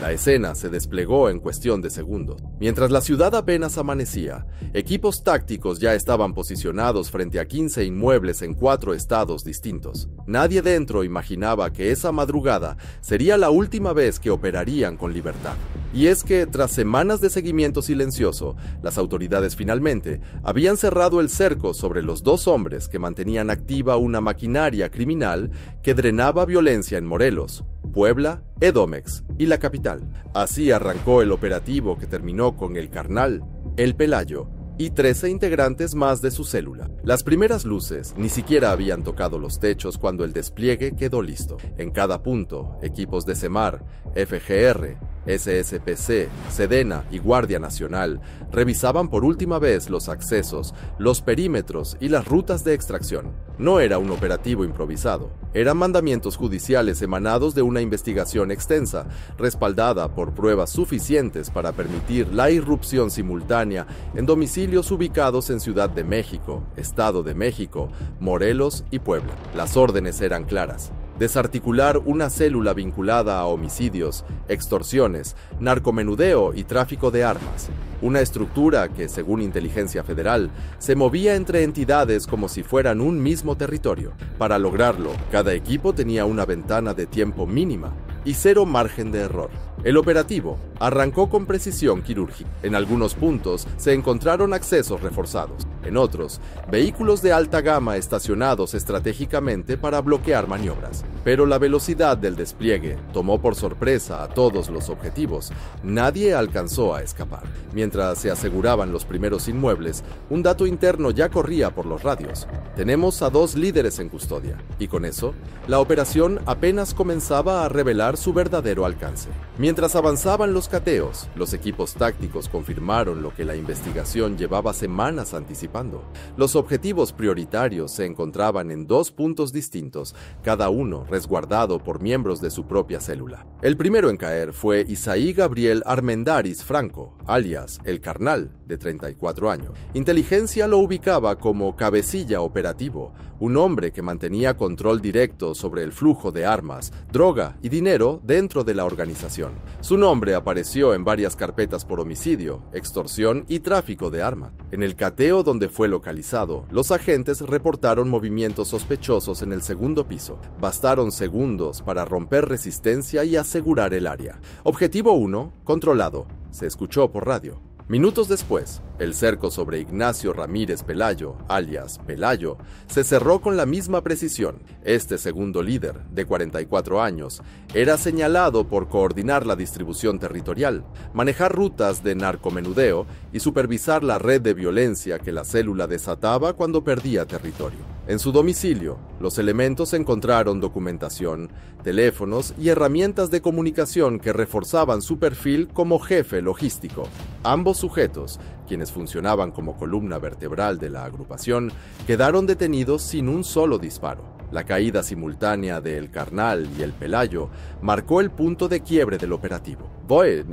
La escena se desplegó en cuestión de segundos. Mientras la ciudad apenas amanecía, equipos tácticos ya estaban posicionados frente a 15 inmuebles en 4 estados distintos. Nadie dentro imaginaba que esa madrugada sería la última vez que operarían con libertad. Y es que, tras semanas de seguimiento silencioso, las autoridades finalmente habían cerrado el cerco sobre los 2 hombres que mantenían activa una maquinaria criminal que drenaba violencia en Morelos, Puebla, Edomex y la capital. Así arrancó el operativo que terminó con el Carnal, el Pelayo y 13 integrantes más de su célula. Las primeras luces ni siquiera habían tocado los techos cuando el despliegue quedó listo. En cada punto, equipos de SEMAR, FGR, SSPC, Sedena y Guardia Nacional revisaban por última vez los accesos, los perímetros y las rutas de extracción. No era un operativo improvisado, eran mandamientos judiciales emanados de una investigación extensa, respaldada por pruebas suficientes para permitir la irrupción simultánea en domicilios ubicados en Ciudad de México, Estado de México, Morelos y Puebla. Las órdenes eran claras: desarticular una célula vinculada a homicidios, extorsiones, narcomenudeo y tráfico de armas. Una estructura que, según Inteligencia Federal, se movía entre entidades como si fueran un mismo territorio. Para lograrlo, cada equipo tenía una ventana de tiempo mínima y 0 margen de error. El operativo arrancó con precisión quirúrgica. En algunos puntos se encontraron accesos reforzados. En otros, vehículos de alta gama estacionados estratégicamente para bloquear maniobras. Pero la velocidad del despliegue tomó por sorpresa a todos los objetivos. Nadie alcanzó a escapar. Mientras se aseguraban los primeros inmuebles, un dato interno ya corría por los radios: tenemos a 2 líderes en custodia. Y con eso, la operación apenas comenzaba a revelar su verdadero alcance. Mientras avanzaban los cateos, los equipos tácticos confirmaron lo que la investigación llevaba semanas anticipando. Los objetivos prioritarios se encontraban en 2 puntos distintos, cada uno resguardado por miembros de su propia célula. El primero en caer fue Isaí Gabriel Armendáriz Franco, alias El Carnal, de 34 años. Inteligencia lo ubicaba como cabecilla operativo, un hombre que mantenía control directo sobre el flujo de armas, droga y dinero dentro de la organización. Su nombre apareció en varias carpetas por homicidio, extorsión y tráfico de armas. En el cateo donde fue localizado, los agentes reportaron movimientos sospechosos en el segundo piso. Bastaron segundos para romper resistencia y asegurar el área. Objetivo 1, controlado, se escuchó por radio. Minutos después, el cerco sobre Ignacio Ramírez Pelayo, alias Pelayo, se cerró con la misma precisión. Este segundo líder, de 44 años, era señalado por coordinar la distribución territorial, manejar rutas de narcomenudeo y supervisar la red de violencia que la célula desataba cuando perdía territorio. En su domicilio, los elementos encontraron documentación, teléfonos y herramientas de comunicación que reforzaban su perfil como jefe logístico. Ambos sujetos, quienes funcionaban como columna vertebral de la agrupación, quedaron detenidos sin un solo disparo. La caída simultánea de El Carnal y El Pelayo marcó el punto de quiebre del operativo.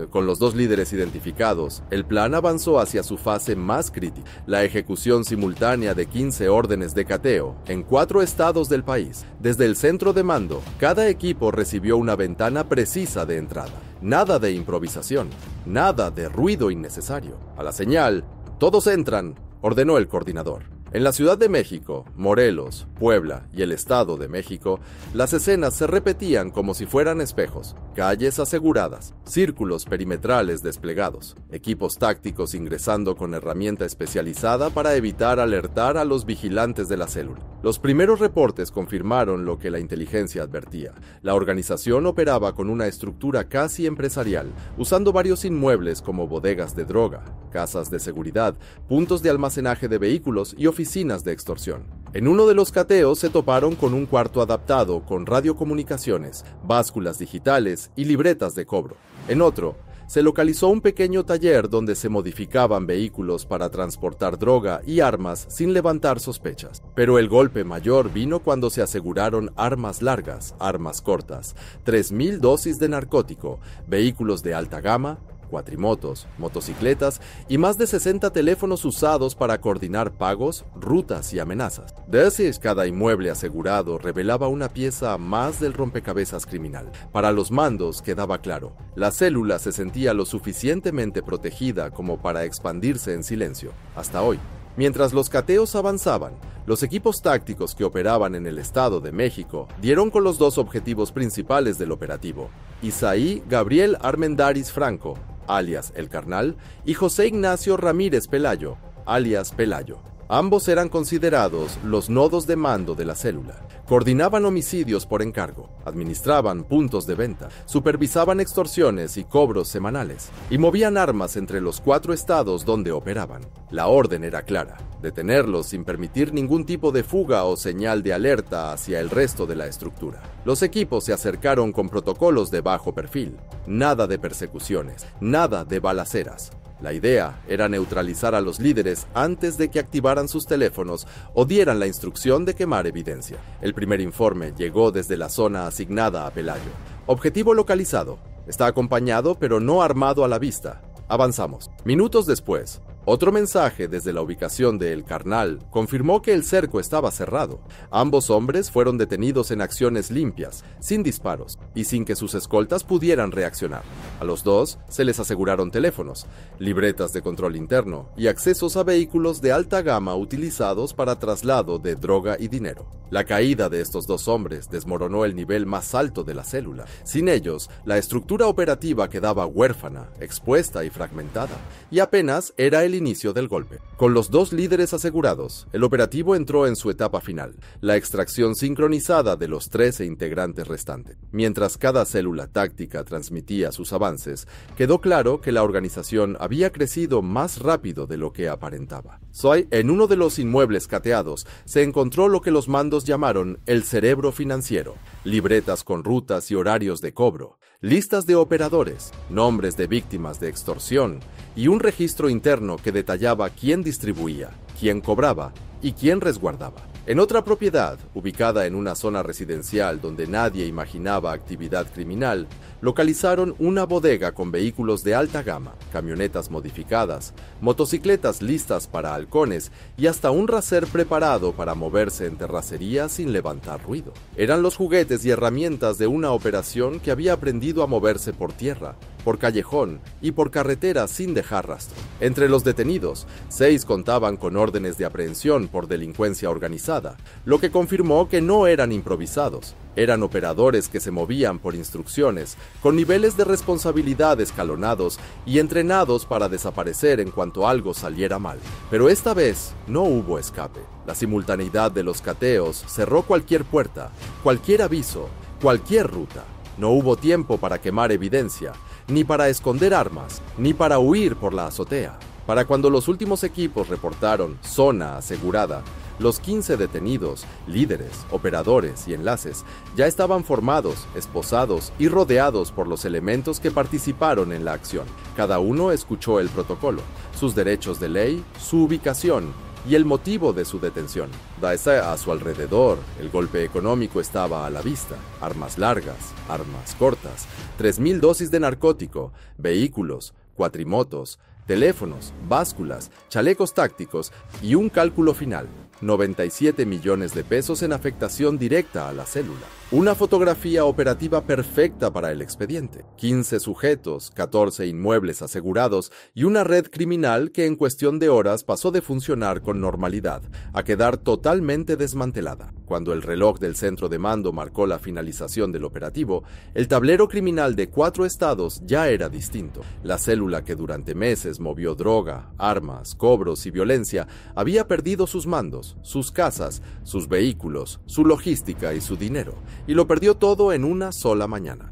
Con los 2 líderes identificados, el plan avanzó hacia su fase más crítica: la ejecución simultánea de 15 órdenes de cateo en 4 estados del país. Desde el centro de mando, cada equipo recibió una ventana precisa de entrada. Nada de improvisación, nada de ruido innecesario. A la señal, todos entran, ordenó el coordinador. En la Ciudad de México, Morelos, Puebla y el Estado de México, las escenas se repetían como si fueran espejos: calles aseguradas, círculos perimetrales desplegados, equipos tácticos ingresando con herramienta especializada para evitar alertar a los vigilantes de la célula. Los primeros reportes confirmaron lo que la inteligencia advertía: la organización operaba con una estructura casi empresarial, usando varios inmuebles como bodegas de droga, casas de seguridad, puntos de almacenaje de vehículos y oficinas de extorsión. En uno de los cateos se toparon con un cuarto adaptado con radiocomunicaciones, básculas digitales y libretas de cobro. En otro, se localizó un pequeño taller donde se modificaban vehículos para transportar droga y armas sin levantar sospechas. Pero el golpe mayor vino cuando se aseguraron armas largas, armas cortas, 3.000 dosis de narcótico, vehículos de alta gama, cuatrimotos, motocicletas y más de 60 teléfonos usados para coordinar pagos, rutas y amenazas. De así, cada inmueble asegurado revelaba una pieza más del rompecabezas criminal. Para los mandos quedaba claro, la célula se sentía lo suficientemente protegida como para expandirse en silencio, hasta hoy. Mientras los cateos avanzaban, los equipos tácticos que operaban en el Estado de México dieron con los dos objetivos principales del operativo: Isaí Gabriel Armendáriz Franco, alias El Carnal, y José Ignacio Ramírez Pelayo, alias Pelayo. Ambos eran considerados los nodos de mando de la célula. Coordinaban homicidios por encargo, administraban puntos de venta, supervisaban extorsiones y cobros semanales, y movían armas entre los 4 estados donde operaban. La orden era clara: detenerlos sin permitir ningún tipo de fuga o señal de alerta hacia el resto de la estructura. Los equipos se acercaron con protocolos de bajo perfil, nada de persecuciones, nada de balaceras. La idea era neutralizar a los líderes antes de que activaran sus teléfonos o dieran la instrucción de quemar evidencia. El primer informe llegó desde la zona asignada a Pelayo. Objetivo localizado. Está acompañado pero no armado a la vista. Avanzamos. Minutos después, otro mensaje desde la ubicación de El Carnal confirmó que el cerco estaba cerrado. Ambos hombres fueron detenidos en acciones limpias, sin disparos, y sin que sus escoltas pudieran reaccionar. A los dos se les aseguraron teléfonos, libretas de control interno y accesos a vehículos de alta gama utilizados para traslado de droga y dinero. La caída de estos dos hombres desmoronó el nivel más alto de la célula. Sin ellos, la estructura operativa quedaba huérfana, expuesta y fragmentada, y apenas era el inicio del golpe. Con los dos líderes asegurados, el operativo entró en su etapa final, la extracción sincronizada de los 13 integrantes restantes. Mientras cada célula táctica transmitía sus avances, quedó claro que la organización había crecido más rápido de lo que aparentaba. En uno de los inmuebles cateados se encontró lo que los mandos llamaron el cerebro financiero: libretas con rutas y horarios de cobro, listas de operadores, nombres de víctimas de extorsión y un registro interno que detallaba quién distribuía, quién cobraba y quién resguardaba. En otra propiedad, ubicada en una zona residencial donde nadie imaginaba actividad criminal, localizaron una bodega con vehículos de alta gama, camionetas modificadas, motocicletas listas para halcones y hasta un racer preparado para moverse en terracería sin levantar ruido. Eran los juguetes y herramientas de una operación que había aprendido a moverse por tierra, por callejón y por carretera sin dejar rastro. Entre los detenidos, 6 contaban con órdenes de aprehensión por delincuencia organizada, lo que confirmó que no eran improvisados. Eran operadores que se movían por instrucciones, con niveles de responsabilidad escalonados y entrenados para desaparecer en cuanto algo saliera mal. Pero esta vez no hubo escape. La simultaneidad de los cateos cerró cualquier puerta, cualquier aviso, cualquier ruta. No hubo tiempo para quemar evidencia, ni para esconder armas, ni para huir por la azotea. Para cuando los últimos equipos reportaron zona asegurada, los 15 detenidos, líderes, operadores y enlaces ya estaban formados, esposados y rodeados por los elementos que participaron en la acción. Cada uno escuchó el protocolo, sus derechos de ley, su ubicación y el motivo de su detención. A su alrededor, el golpe económico estaba a la vista: armas largas, armas cortas, 3,000 dosis de narcótico, vehículos, cuatrimotos, teléfonos, básculas, chalecos tácticos y un cálculo final: 97 millones de pesos en afectación directa a la célula. Una fotografía operativa perfecta para el expediente. 15 sujetos, 14 inmuebles asegurados y una red criminal que en cuestión de horas pasó de funcionar con normalidad a quedar totalmente desmantelada. Cuando el reloj del centro de mando marcó la finalización del operativo, el tablero criminal de 4 estados ya era distinto. La célula que durante meses movió droga, armas, cobros y violencia había perdido sus mandos, sus casas, sus vehículos, su logística y su dinero, y lo perdió todo en una sola mañana.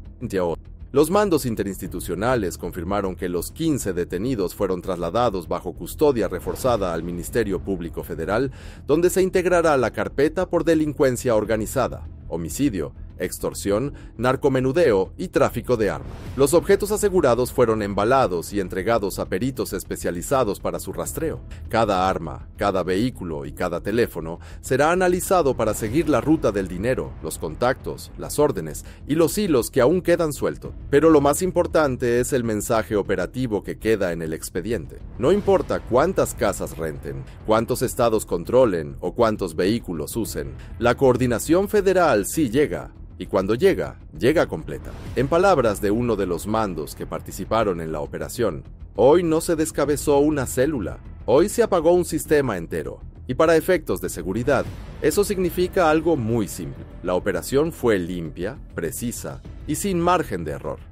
Los mandos interinstitucionales confirmaron que los 15 detenidos fueron trasladados bajo custodia reforzada al Ministerio Público Federal, donde se integrará la carpeta por delincuencia organizada, homicidio, extorsión, narcomenudeo y tráfico de armas. Los objetos asegurados fueron embalados y entregados a peritos especializados para su rastreo. Cada arma, cada vehículo y cada teléfono será analizado para seguir la ruta del dinero, los contactos, las órdenes y los hilos que aún quedan sueltos. Pero lo más importante es el mensaje operativo que queda en el expediente. No importa cuántas casas renten, cuántos estados controlen o cuántos vehículos usen, la coordinación federal sí llega. Y cuando llega, llega completa. En palabras de uno de los mandos que participaron en la operación, hoy no se descabezó una célula, hoy se apagó un sistema entero. Y para efectos de seguridad, eso significa algo muy simple. La operación fue limpia, precisa y sin margen de error.